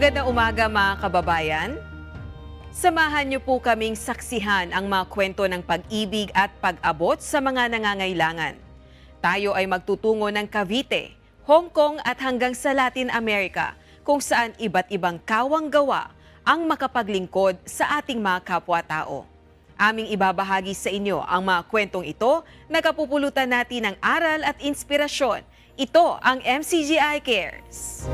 Magandang umaga mga kababayan. Samahan niyo po kaming saksihan ang mga kwento ng pag-ibig at pag-abot sa mga nangangailangan. Tayo ay magtutungo ng Cavite, Hong Kong at hanggang sa Latin America kung saan iba't ibang kawang-gawa ang makapaglingkod sa ating mga kapwa-tao. Aming ibabahagi sa inyo ang mga kwentong ito na kapupulutan natin ng aral at inspirasyon. Ito ang MCGI Cares.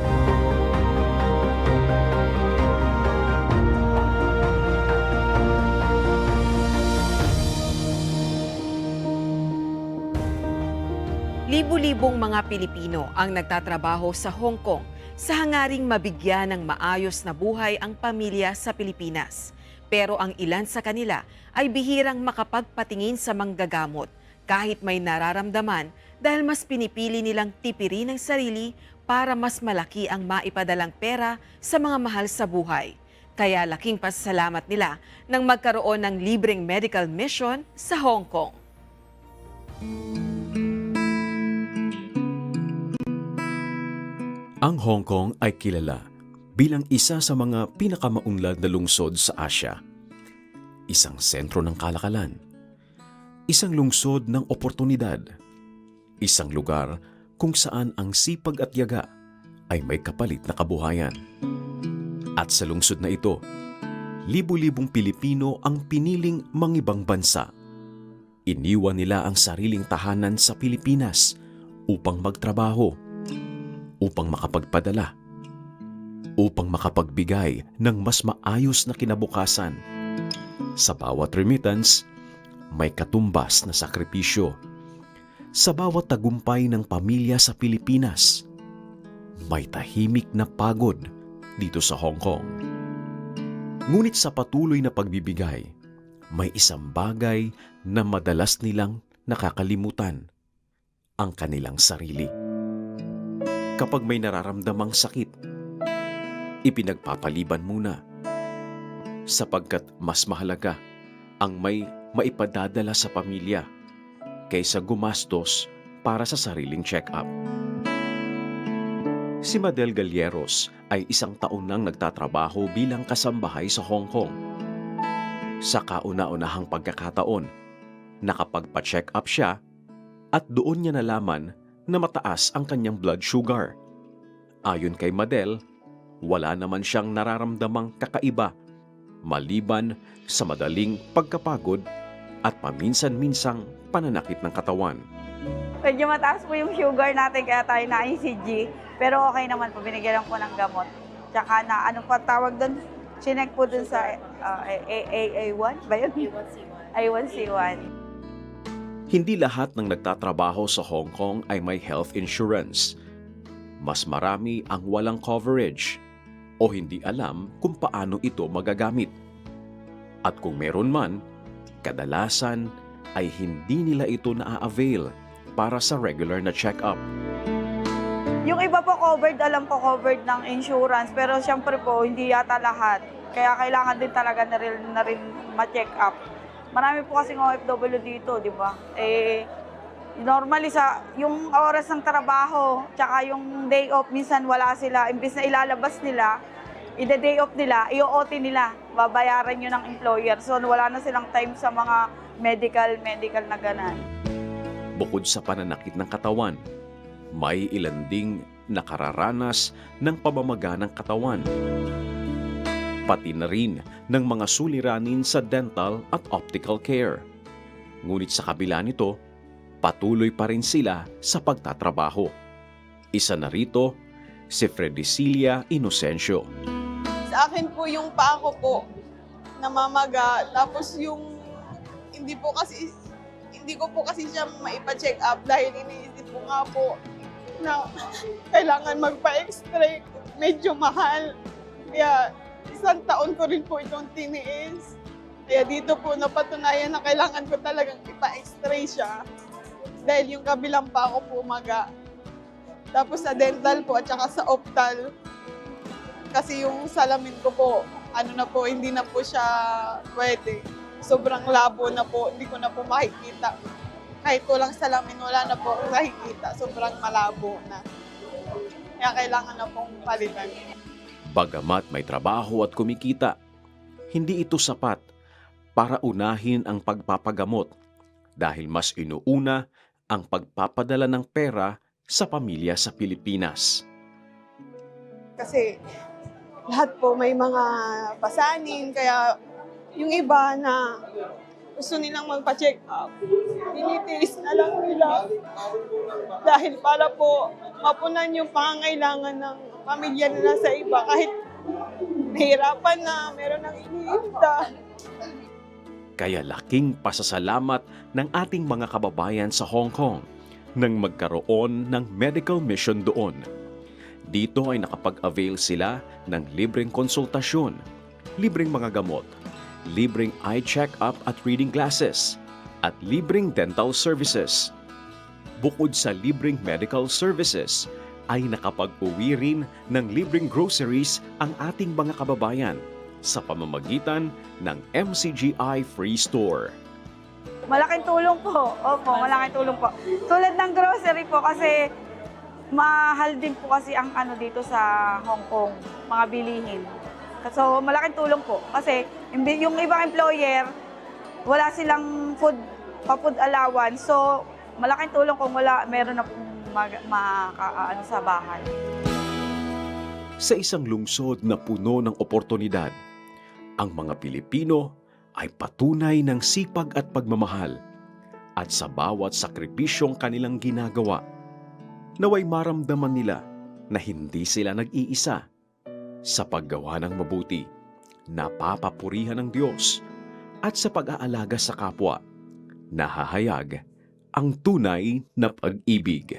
Libu-libong mga Pilipino ang nagtatrabaho sa Hong Kong sa hangaring mabigyan ng maayos na buhay ang pamilya sa Pilipinas. Pero ang ilan sa kanila ay bihirang makapagpatingin sa manggagamot kahit may nararamdaman dahil mas pinipili nilang tipirin ang sarili para mas malaki ang maipadalang pera sa mga mahal sa buhay. Kaya laking pasasalamat nila nang magkaroon ng libreng medical mission sa Hong Kong. Ang Hong Kong ay kilala bilang isa sa mga pinakamaunlad na lungsod sa Asya. Isang sentro ng kalakalan, isang lungsod ng oportunidad, isang lugar kung saan ang sipag at yaga ay may kapalit na kabuhayan. At sa lungsod na ito, libu-libong Pilipino ang piniling mangibang bansa. Iniwan nila ang sariling tahanan sa Pilipinas upang magtrabaho, upang makapagpadala, upang makapagbigay ng mas maayos na kinabukasan. Sa bawat remittance, may katumbas na sakripisyo. Sa bawat tagumpay ng pamilya sa Pilipinas, may tahimik na pagod dito sa Hong Kong. Ngunit sa patuloy na pagbibigay, may isang bagay na madalas nilang nakakalimutan, ang kanilang sarili. Kapag may nararamdamang sakit, ipinagpapaliban muna sapagkat mas mahalaga ang may maipadadala sa pamilya kaysa gumastos para sa sariling check-up. Si Madel Galleros ay isang taon nang nagtatrabaho bilang kasambahay sa Hong Kong. Sa kauna-unahang pagkakataon, nakapagpa-check up siya at doon niya nalaman na mataas ang kanyang blood sugar. Ayon kay Madel, wala naman siyang nararamdamang kakaiba maliban sa madaling pagkapagod at paminsan-minsang pananakit ng katawan. Medyo mataas po yung sugar natin kaya tayo na ECG. Pero okay naman po, binigyan po ng gamot. Tsaka na, ano pa tawag doon? Sinek po doon sa A1 ba yun? A1C1. Hindi lahat ng nagtatrabaho sa Hong Kong ay may health insurance. Mas marami ang walang coverage o hindi alam kung paano ito magagamit. At kung meron man, kadalasan ay hindi nila ito na-avail para sa regular na check-up. Yung iba po covered, alam ko covered ng insurance, pero siyempre po hindi yata lahat. Kaya kailangan din talaga na rin ma-check up. Marami po kasing OFW dito, di ba? Normally yung oras ng trabaho, tsaka yung day off, minsan wala sila. Imbis na ilalabas nila, ide-day off nila, i-OT nila, babayaran yun ng employer. So wala na silang time sa mga medical na ganan. Bukod sa pananakit ng katawan, may ilan ding nakararanas ng pamamaga ng katawan. Pati na rin ng mga suliranin sa dental at optical care. Ngunit sa kabila nito, patuloy pa rin sila sa pagtatrabaho. Isa na rito, si Fredicilia Inocencio. Sa akin po yung paa ko po namamaga, tapos yung hindi ko po kasi siya maipa-check up dahil iniisip ko nga po na kailangan magpa-x-ray, medyo mahal. Kaya isang taon ko rin po itong tiniis. Kaya dito po napatunayan na kailangan ko talagang ipa-x-ray siya dahil yung kabilang pa ako po maga. Tapos sa dental po at saka sa optal, kasi yung salamin ko po, hindi na po siya pwede. Sobrang labo na po, hindi ko na po makikita. Kahit walang salamin, wala na po akong nakikita. Sobrang malabo na. Kaya kailangan na pong palitan. Bagamat may trabaho at kumikita, hindi ito sapat para unahin ang pagpapagamot dahil mas inuuna ang pagpapadala ng pera sa pamilya sa Pilipinas. Kasi lahat po may mga pasanin, kaya yung iba na gusto nilang magpa-check up, tinitiis na lang nila dahil para po mapunan yung pangangailangan ng pamilya nila sa iba kahit nahirapan na, meron ng iniinda. Kaya laking pasasalamat ng ating mga kababayan sa Hong Kong nang magkaroon ng medical mission doon. Dito ay nakapag-avail sila ng libreng konsultasyon, libreng mga gamot, libreng eye check-up at reading glasses, at libreng dental services. Bukod sa libreng medical services, ay nakapag-uwi rin ng libreng groceries ang ating mga kababayan sa pamamagitan ng MCGI Free Store. Malaking tulong po. Opo, malaking tulong po. Tulad ng grocery po kasi mahal din po kasi ang ano dito sa Hong Kong, mga bilihin. So, malaking tulong po. Kasi yung ibang employer, wala silang pa-food allowance. So, malaking tulong kung meron na pong ano sa bahay. Sa isang lungsod na puno ng oportunidad, ang mga Pilipino ay patunay ng sipag at pagmamahal at sa bawat sakripisyong kanilang ginagawa, naway maramdaman nila na hindi sila nag-iisa sa paggawa ng mabuti, napapapurihan ng Diyos at sa pag-aalaga sa kapwa, nahahayag ang tunay na pag-ibig.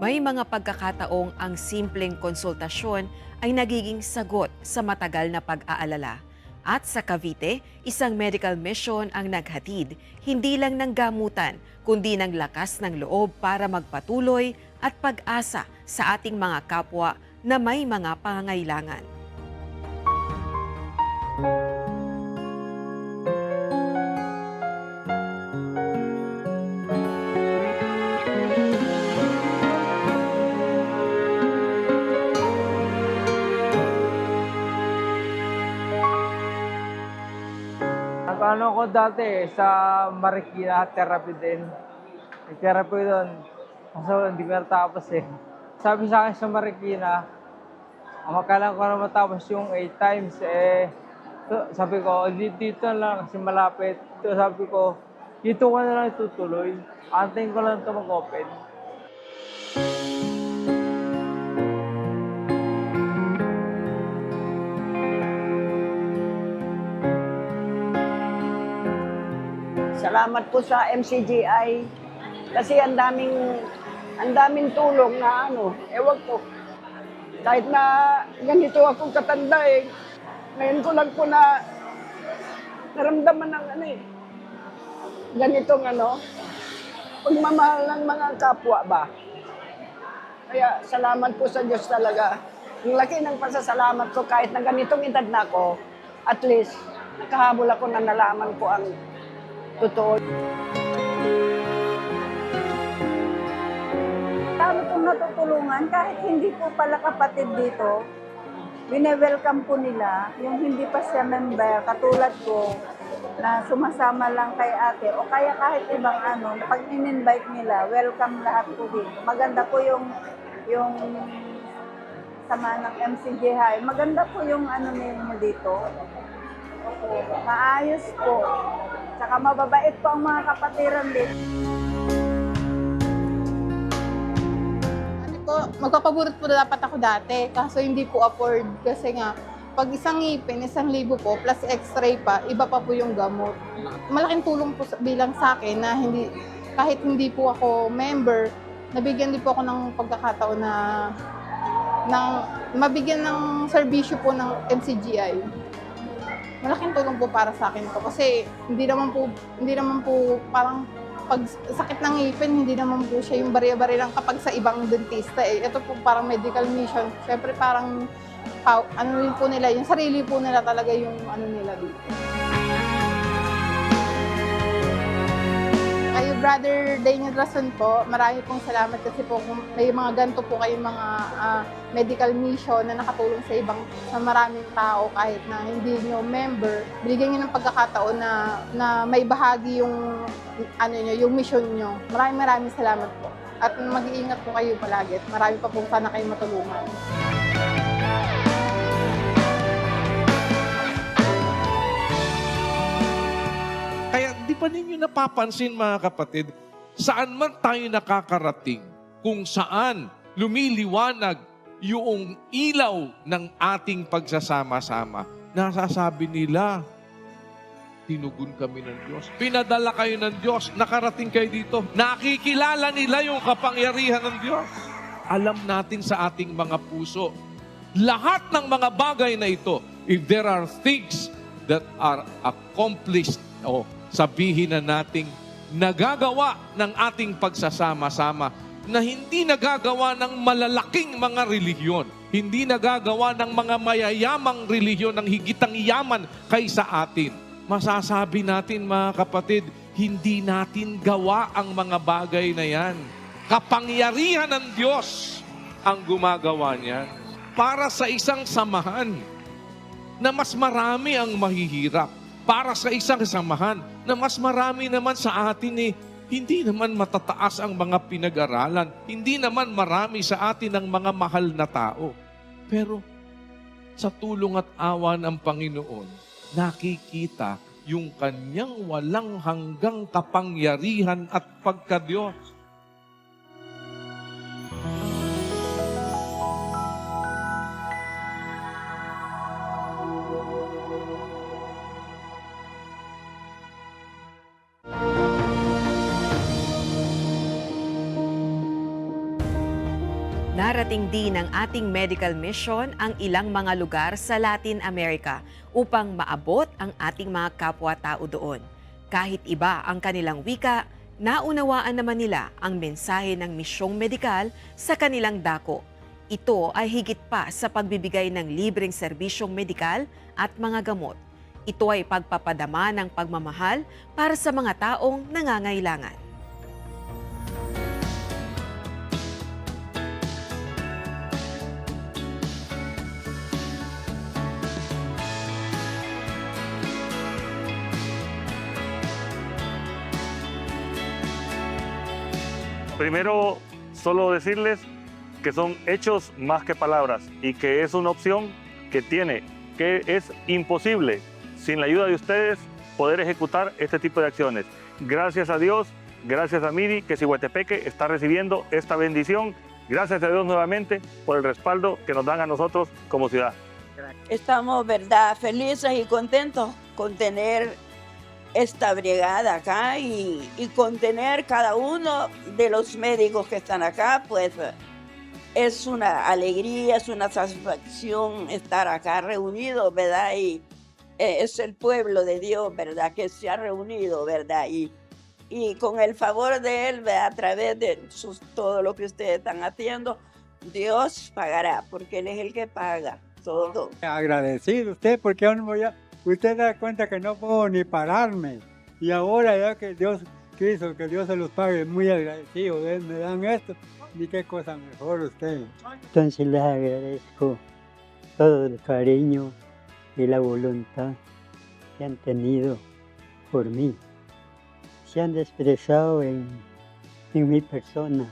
May mga pagkakataong ang simpleng konsultasyon ay nagiging sagot sa matagal na pag-aalala. At sa Cavite, isang medical mission ang naghatid, hindi lang ng gamutan, kundi ng lakas ng loob para magpatuloy at pag-asa sa ating mga kapwa na may mga pangangailangan. Ano ko dati sa Marikina, therapy din. Therapy doon. Kaso hindi ko natapos eh. Sabi sa akin sa Marikina, kailangan ko na matapos yung 8 times eh. Sabi ko, dito lang kasi malapit. Sabi ko, dito ko na lang itutuloy. Antayin ko lang ito mag-open. Salamat po sa MCGI kasi ang daming tulong na ewan ko. Kahit na ganito akong katanda eh, ngayon ko lang po na naramdaman ng ganitong pagmamahal ng mga kapwa ba. Kaya salamat po sa Diyos talaga. Ang laki ng pasasalamat ko kahit na ganitong edad na ako, at least nakahabol ako na nalaman ko ang totoo. Dami kong natutulungan kahit hindi po pala kapatid dito. Wine-welcome po nila yung hindi pa siya member, katulad ko, na sumasama lang kay ate o kaya kahit ibang pag in-invite nila, welcome lahat po din. Maganda po yung sama ng MCGI. Maganda po yung ninyo dito. Maayos po. Tsaka mababait po ang mga kapatiran dito. Magpapaburot po dapat ako dati, kaso hindi po afford kasi nga, pag isang ngipin, 1,000 po, plus x-ray pa, iba pa po yung gamot. Malaking tulong po bilang sa akin na kahit hindi po ako member, nabigyan din po ako ng pagkakataon na mabigyan ng serbisyo po ng MCGI. Malaking tulong po para sa akin to kasi hindi naman po parang pag sakit ng ngipin, hindi naman po siya yung bari-bari lang kapag sa ibang dentista eh. Ito po parang medical mission. Siyempre parang rin po nila, yung sarili po nila talaga yung nila dito. Kay Brother Daniel Rason po, marami pong salamat kasi po kung may mga ganito po kayong mga medical mission na nakatulong sa maraming tao kahit na hindi nyo member, binigyan nyo ng pagkakataon na may bahagi yung yung mission nyo. Maraming salamat po. At mag-iingat po kayo palagi. Marami pa pong sana kayo matulungan. Kaya di pa ninyo napapansin mga kapatid, saan man tayo nakakarating, kung saan lumiliwanag yung ilaw ng ating pagsasama-sama, nasasabi nila, tinugon kami ng Diyos. Pinadala kayo ng Diyos, nakarating kayo dito. Nakikilala nila yung kapangyarihan ng Diyos. Alam natin sa ating mga puso, lahat ng mga bagay na ito, if there are things that are accomplished, sabihin na nating nagagawa ng ating pagsasama-sama na hindi nagagawa ng malalaking mga relihiyon, hindi nagagawa ng mga mayayamang relihiyon ng higitang yaman kaysa atin. Masasabi natin mga kapatid, hindi natin gawa ang mga bagay na yan. Kapangyarihan ng Diyos ang gumagawa niyan para sa isang samahan na mas marami ang mahihirap. Para sa isang samahan na mas marami naman sa atin hindi naman matataas ang mga pinag-aralan. Hindi naman marami sa atin ang mga mahal na tao. Pero sa tulong at awa ng Panginoon, nakikita yung kanyang walang hanggang kapangyarihan at pagka-Diyos. Narating din ng ating medical mission ang ilang mga lugar sa Latin America upang maabot ang ating mga kapwa-tao doon. Kahit iba ang kanilang wika, naunawaan naman nila ang mensahe ng misyong medikal sa kanilang dako. Ito ay higit pa sa pagbibigay ng libreng serbisyong medikal at mga gamot. Ito ay pagpapadama ng pagmamahal para sa mga taong nangangailangan. Primero, solo decirles que son hechos más que palabras y que es una opción que es imposible sin la ayuda de ustedes poder ejecutar este tipo de acciones. Gracias a Dios, gracias a Miri, que Cihuetepeque está recibiendo esta bendición. Gracias a Dios nuevamente por el respaldo que nos dan a nosotros como ciudad. Estamos, verdad, felices y contentos con tener esta brigada acá y con tener cada uno de los médicos que están acá, pues es una alegría, es una satisfacción estar acá reunidos, ¿verdad? Y es el pueblo de Dios, ¿verdad? Que se ha reunido, ¿verdad? Y con el favor de Él, ¿verdad? A través de todo lo que ustedes están haciendo, Dios pagará, porque Él es el que paga todo. Agradecido usted, porque usted da cuenta que no puedo ni pararme. Y ahora ya que Dios quiso, que Dios se los pague, muy agradecido. Me dan esto, y qué cosa mejor usted. Entonces les agradezco todo el cariño y la voluntad que han tenido por mí. Se han expresado en mi persona.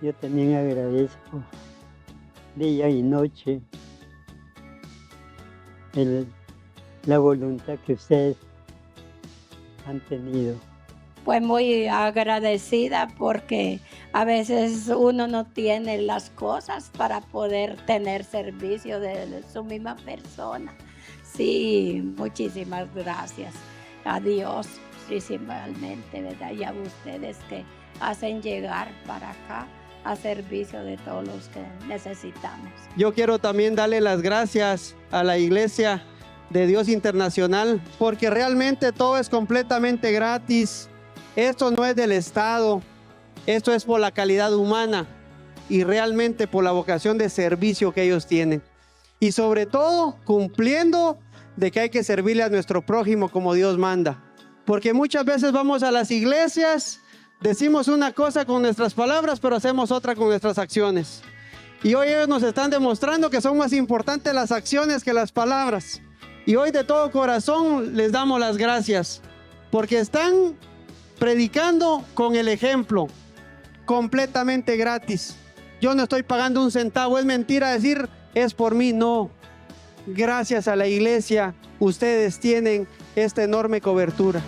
Yo también agradezco día y noche la voluntad que ustedes han tenido. Pues muy agradecida porque a veces uno no tiene las cosas para poder tener servicio de su misma persona. Sí, muchísimas gracias a Dios principalmente, ¿verdad? Y a ustedes que hacen llegar para acá a servicio de todos los que necesitamos. Yo quiero también darle las gracias a la Iglesia de Dios Internacional, porque realmente todo es completamente gratis. Esto no es del Estado, esto es por la calidad humana y realmente por la vocación de servicio que ellos tienen. Y sobre todo, cumpliendo de que hay que servirle a nuestro prójimo como Dios manda. Porque muchas veces vamos a las iglesias, decimos una cosa con nuestras palabras, pero hacemos otra con nuestras acciones. Y hoy ellos nos están demostrando que son más importantes las acciones que las palabras. Y hoy de todo corazón les damos las gracias, porque están predicando con el ejemplo, completamente gratis. Yo no estoy pagando un centavo, es mentira decir, es por mí, no. Gracias a la iglesia, ustedes tienen esta enorme cobertura.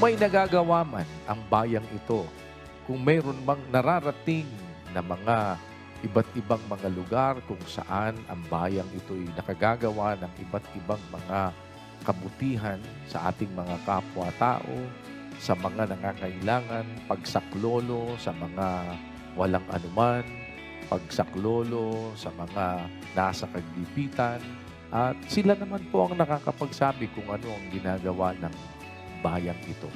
May nagagawa man ang bayang ito kung mayroon bang nararating na mga iba't ibang mga lugar kung saan ang bayang ito'y nakagagawa ng iba't ibang mga kabutihan sa ating mga kapwa-tao, sa mga nangangailangan, pagsaklolo sa mga walang anuman, pagsaklolo sa mga nasa kaglipitan, at sila naman po ang nakakapagsabi kung ano ang ginagawa ng bayang ito.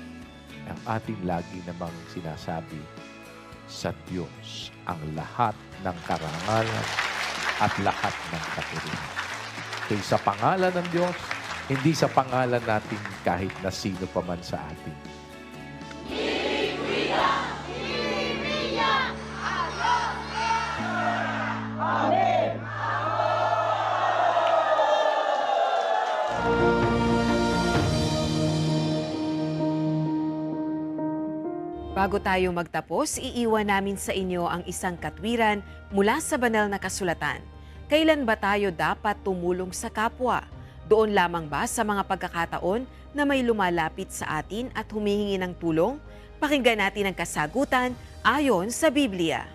Ang ating lagi namang sinasabi, sa Diyos ang lahat ng karangalan at lahat ng kapurihan. Kaya sa pangalan ng Diyos, hindi sa pangalan natin kahit na sino pa man sa atin. Bago tayo magtapos, iiwan namin sa inyo ang isang katwiran mula sa banal na kasulatan. Kailan ba tayo dapat tumulong sa kapwa? Doon lamang ba sa mga pagkakataon na may lumalapit sa atin at humihingi ng tulong? Pakinggan natin ang kasagutan ayon sa Biblia.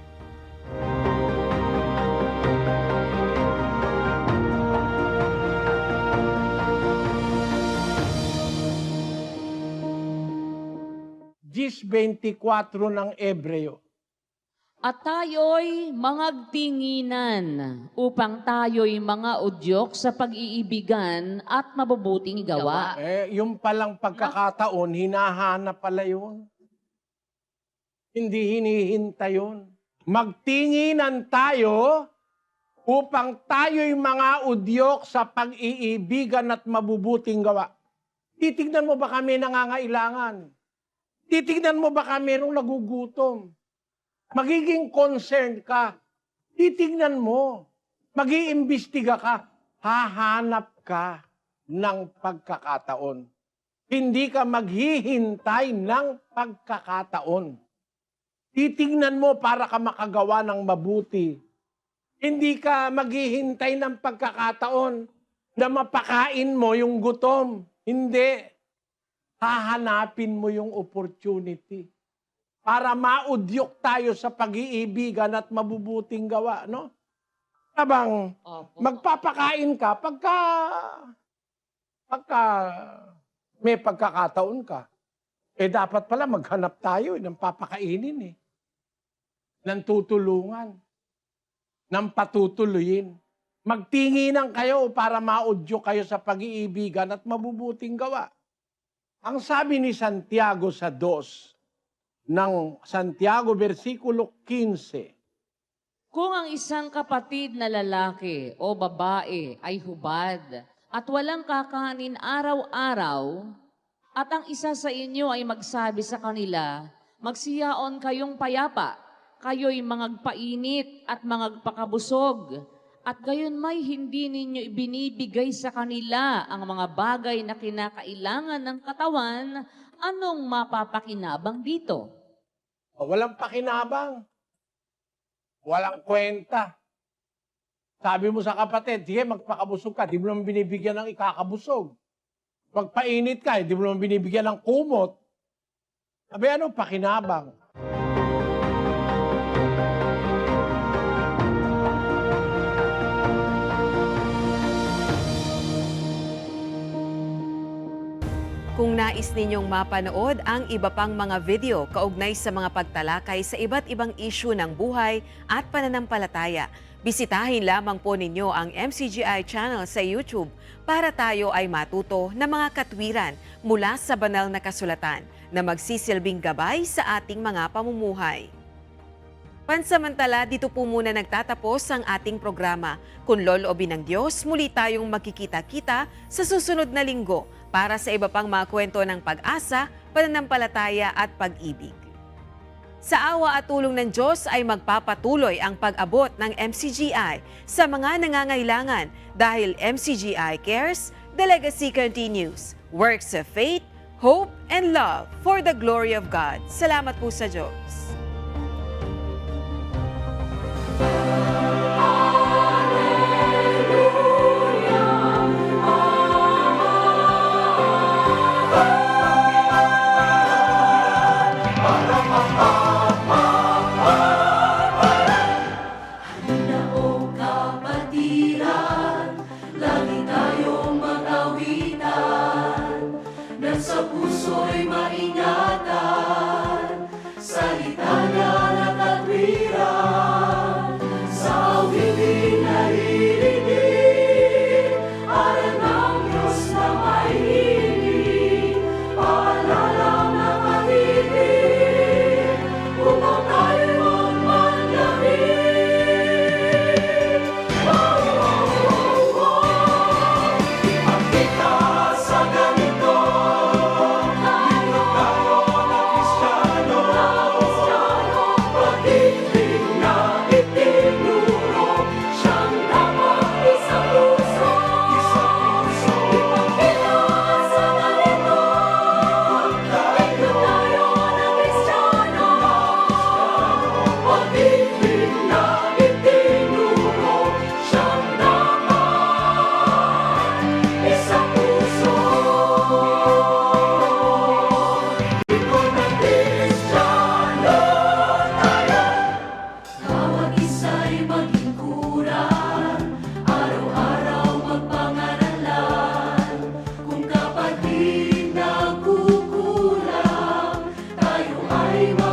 Gis 24 ng Ebreo. At tayo'y mangagtinginan upang tayo'y mga udyok sa pag-iibigan at mabubuting gawa. Yung palang pagkakataon, hinahanap pala yun. Hindi hinihintay yun. Magtinginan tayo upang tayo'y mga udyok sa pag-iibigan at mabubuting gawa. Titignan mo ba kami nangangailangan? Titignan mo ba kami mayroong nagugutom? Magiging concerned ka. Titignan mo. Mag-iimbestiga ka. Hahanap ka ng pagkakataon. Hindi ka maghihintay ng pagkakataon. Titignan mo para ka makagawa ng mabuti. Hindi ka maghihintay ng pagkakataon na mapakain mo yung gutom. Hindi. Hahanapin mo yung opportunity para maudyok tayo sa pag-iibigan at mabubuting gawa, no? Abang magpapakain ka pagka may pagkakataon ka. Dapat pala maghanap tayo ng papakainin ng tutulungan, ng patutuloyin. Magtinginan kayo para maudyok kayo sa pag-iibigan at mabubuting gawa. Ang sabi ni Santiago sa 2 ng Santiago versikulo 15. Kung ang isang kapatid na lalaki o babae ay hubad at walang kakanin araw-araw, at ang isa sa inyo ay magsabi sa kanila, magsiyaon kayong payapa, kayo'y mangagpainit at mangagpakabusog, at gayon may hindi ninyo ibinibigay sa kanila ang mga bagay na kinakailangan ng katawan, anong mapapakinabang dito? Walang pakinabang. Walang kwenta. Sabi mo sa kapatid, sige, magpakabusog ka, di mo naman binibigyan ng ikakabusog. Magpainit ka, di mo naman binibigyan ng kumot. Sabi, ano pakinabang? Kung nais ninyong mapanood ang iba pang mga video kaugnay sa mga pagtalakay sa iba't ibang issue ng buhay at pananampalataya, bisitahin lamang po ninyo ang MCGI channel sa YouTube para tayo ay matuto ng mga katwiran mula sa banal na kasulatan na magsisilbing gabay sa ating mga pamumuhay. Pansamantala, dito po muna nagtatapos ang ating programa. Kung loloobin ng Diyos, muli tayong magkikita-kita sa susunod na linggo para sa iba pang mga kwento ng pag-asa, pananampalataya at pag-ibig. Sa awa at tulong ng Diyos ay magpapatuloy ang pag-abot ng MCGI sa mga nangangailangan dahil MCGI cares, the legacy continues. Works of faith, hope, and love for the glory of God. Salamat po sa Diyos. Sa puso'y maingatan, salita niya na katwiran, sa awitin naririnig, aral ng Diyos na mahilig, paalala na katibig, upang tayo'y huwag manlamig. Ipagkita sa ganito, ay